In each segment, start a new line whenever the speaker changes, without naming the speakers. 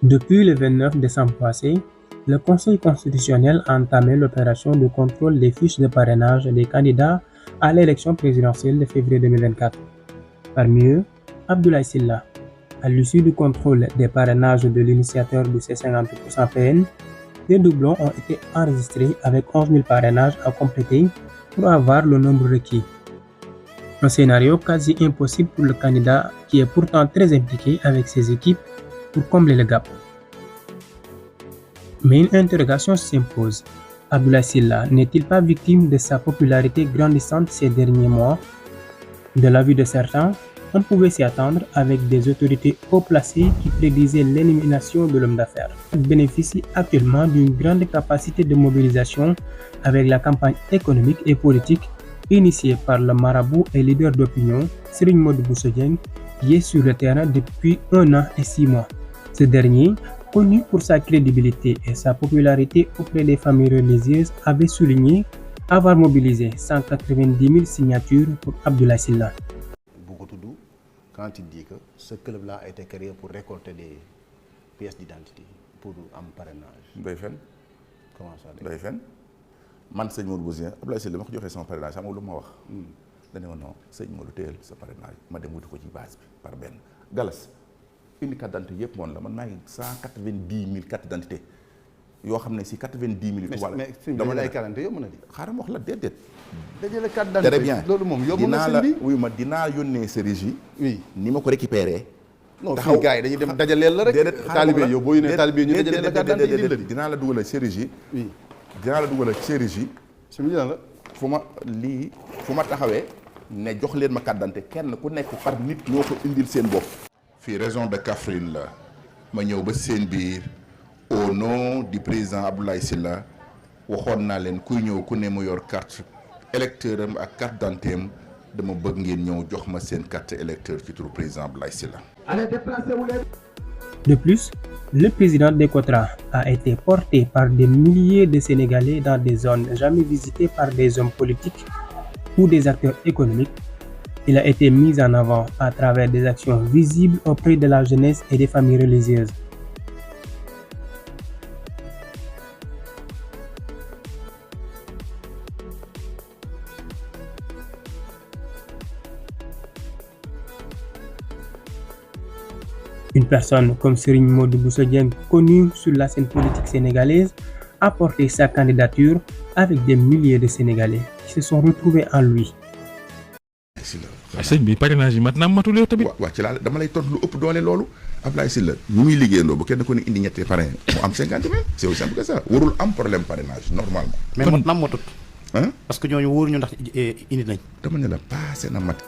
Depuis le 29 décembre passé, le Conseil constitutionnel a entamé l'opération de contrôle des fiches de parrainage des candidats à l'élection présidentielle de février 2024. Parmi eux, Abdoulaye Sylla. À l'issue du contrôle des parrainages de l'initiateur du C50% PN, des doublons ont été enregistrés avec 11 000 parrainages à compléter pour avoir le nombre requis. Un scénario quasi impossible pour le candidat qui est pourtant très impliqué avec ses équipes pour combler le gap. Mais une interrogation s'impose. Abdoulaye Sylla n'est-il pas victime de sa popularité grandissante ces derniers mois? De l'avis de certains, on pouvait s'y attendre avec des autorités haut placées qui prédisaient l'élimination de l'homme d'affaires. Il bénéficie actuellement d'une grande capacité de mobilisation avec la campagne économique et politique initiée par le marabout et leader d'opinion Serigne Modou Bousso Dieng, qui est sur le terrain depuis 1 an et 6 mois. Ce dernier, connu pour sa crédibilité et sa popularité auprès des familles religieuses, avait souligné avoir mobilisé 190 000 signatures pour Abdoulaye Sylla.
Quand il dit que ce club-là a été créé pour récolter des pièces d'identité pour un parrainage.
Day fen.
Comment ça
day fen man sëñ Modou Bousso Dieng Abdoulaye Sylla ma ko joxee sama parrainage xam nga lu ma wax. dañu woon non sëñ Modou téyel sa parrainage ma dem wuti ko ci base bi par benn galas indi carte d'identité yëpp moom la man maa ngi 190 000 carte d'identité yoo xam ne si 90 000.
mais dama lay quarante yow mën a di.
xaaral ma wax la déedéet.
dajale carte d'identité
très bien
loolu moom yóbbu na sëñ bi
oui ma dinaa yónnee séries yi.
oui
ni ma ko récupéré.
non fii gars yi dañuy dem dajaleel la rek.
déedéet
taalibe yow boo yónnee taalibe ñu dajaleel la carte d'identité
dinaa la dugal séries yi.
oui
dinaa la dugal séries yi.
suñu la
fu ma taxawee ne jox leen ma carte d'identité kenn ku nekk par nit ñoo ko indil seen bopp. fii région de Kaffrine la ma ñëw ba seen biir au nom du président Abdoulaye Sylla waxoon naa leen kuy ñëw ku ne mu yor carte électeur am ak carte d'identité am dama bëgg ngeen ñëw jox ma seen carte électeur ci turu président Abdoulaye Sylla.
De plus, le président d'Ecotra a été porté par des milliers de Sénégalais dans des zones jamais visitées par des hommes politiques ou des acteurs économiques. Il a été mis en avant à travers des actions visibles auprès de la jeunesse et des familles religieuses. Une personne comme Serigne Modou Bousso Dieng, connu sur la scène politique sénégalaise, a porté sa candidature avec des milliers de Sénégalais qui se sont retrouvés en lui.
sëñ bi parrainage yi mat naa matul yow tamit.
waaw ci laa dama lay tontu lu ëpp doole loolu Abdoulaye Sylla ñu muy liggéeyandoo bu kenn ko ne indi ñetti parrain mu am 50 000 c'est aussi simple que ça warul am problème parrainage normalement.
mais mat na matut.
ah
parce que ñooñu wóoruñu ndax indi nañ.
dama ne la passé na mat.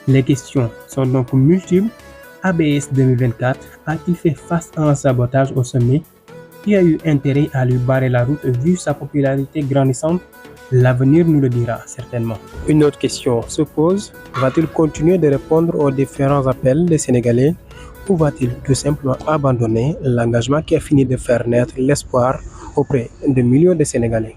Les questions sont donc multiples. ABS 2024 a-t-il fait face à un sabotage au sommet qui a eu intérêt à lui barrer la route vu sa popularité grandissante? L'avenir nous le dira certainement. Une autre question se pose, va-t-il continuer de répondre aux différents appels des Sénégalais ou va-t-il tout simplement abandonner l'engagement qui a fini de faire naître l'espoir auprès de millions de Sénégalais?